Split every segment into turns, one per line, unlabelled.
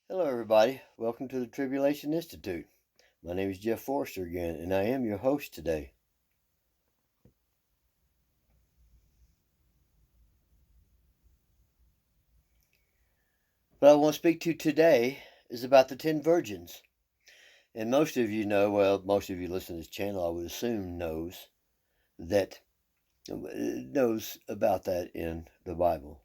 Hello, everybody. Welcome to the Tribulation Institute. My name is Jeff Forrester again, and I am your host today. What I want to speak to today is about the 10 virgins. And most of you know, well, most of you listen to this channel, I would assume, knows about that in the Bible.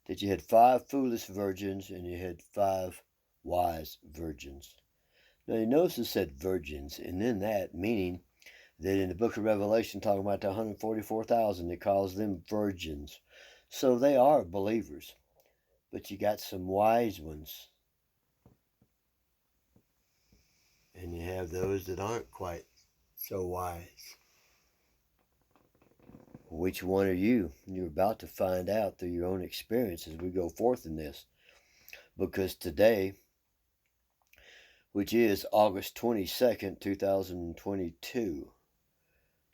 That you had 5 foolish virgins and you had 5 wise virgins. Now, you notice it said virgins, and then that meaning that in the book of Revelation, talking about the 144,000, it calls them virgins. So they are believers. But you got some wise ones. And you have those that aren't quite so wise. Which one are you? You're about to find out through your own experience as we go forth in this. Because today, which is August 22nd, 2022,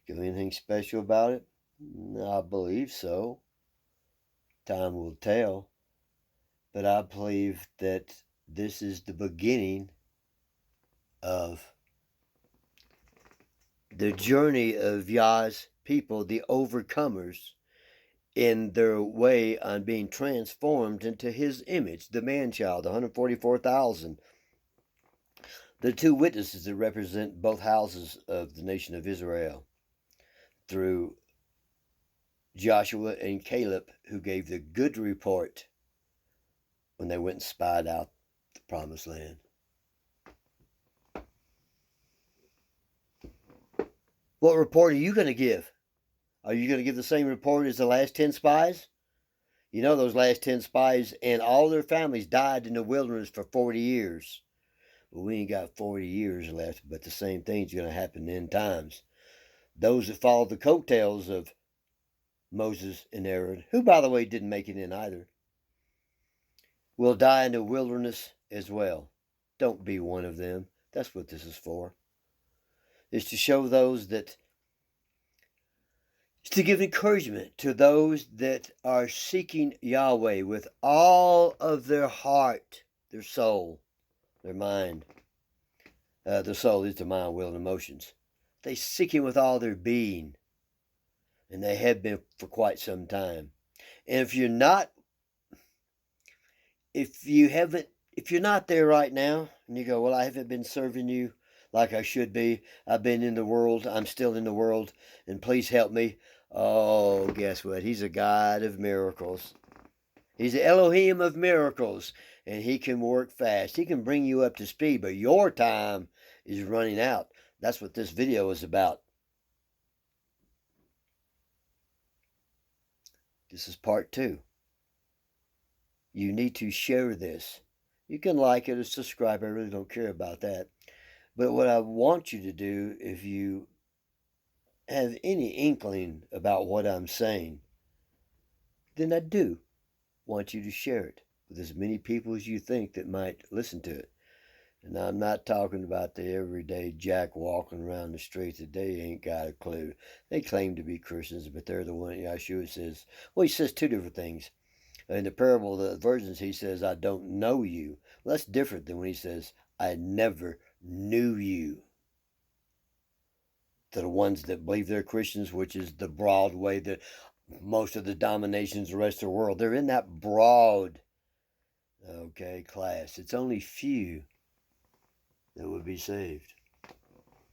got anything special about it? I believe so. Time will tell. But I believe that this is the beginning of the journey of Yah's people, the overcomers, in their way on being transformed into his image, the man-child, the 144,000. The 2 witnesses that represent both houses of the nation of Israel through Joshua and Caleb, who gave the good report when they went and spied out the promised land. What report are you going to give? Are you going to give the same report as the last 10 spies? You know those last 10 spies and all their families died in the wilderness for 40 years. Well, we ain't got 40 years left, but the same thing's going to happen in times. Those that followed the coattails of Moses and Aaron, who, by the way, didn't make it in either, will die in the wilderness as well. Don't be one of them. That's what this is for. It's to show those that, it's to give encouragement to those that are seeking Yahweh with all of their heart, their soul, their mind. Their soul is their mind, will, and emotions. They seek Him with all their being, and they have been for quite some time. And if you're not there right now, and you go, well, I haven't been serving you like I should be. I've been in the world. I'm still in the world, and please help me. Oh, guess what? He's a God of miracles. He's the Elohim of miracles, and He can work fast. He can bring you up to speed, but your time is running out. That's what this video is about. This is part 2. You need to share this. You can like it or subscribe. I really don't care about that. But what I want you to do, if you have any inkling about what I'm saying, then I do want you to share it with as many people as you think that might listen to it. And I'm not talking about the everyday jack walking around the streets that they ain't got a clue. They claim to be Christians, but they're the one Yahshua says. Well, he says 2 different things. In the parable of the virgins, he says, I don't know you. Well, that's different than when he says, I never knew you. To the ones that believe they're Christians, which is the broad way that most of the dominations the rest of the world, they're in that broad, class. It's only few that would be saved.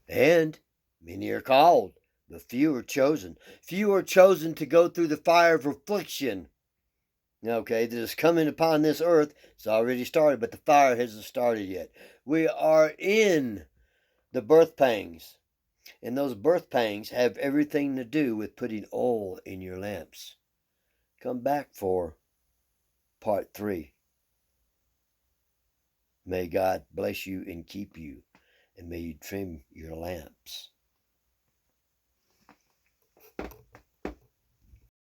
And many are called, but few are chosen. Few are chosen to go through the fire of affliction. That is coming upon this earth. It's already started, but the fire hasn't started yet. We are in the birth pangs. And those birth pangs have everything to do with putting oil in your lamps. Come back for part 3. May God bless you and keep you, and may you trim your lamps.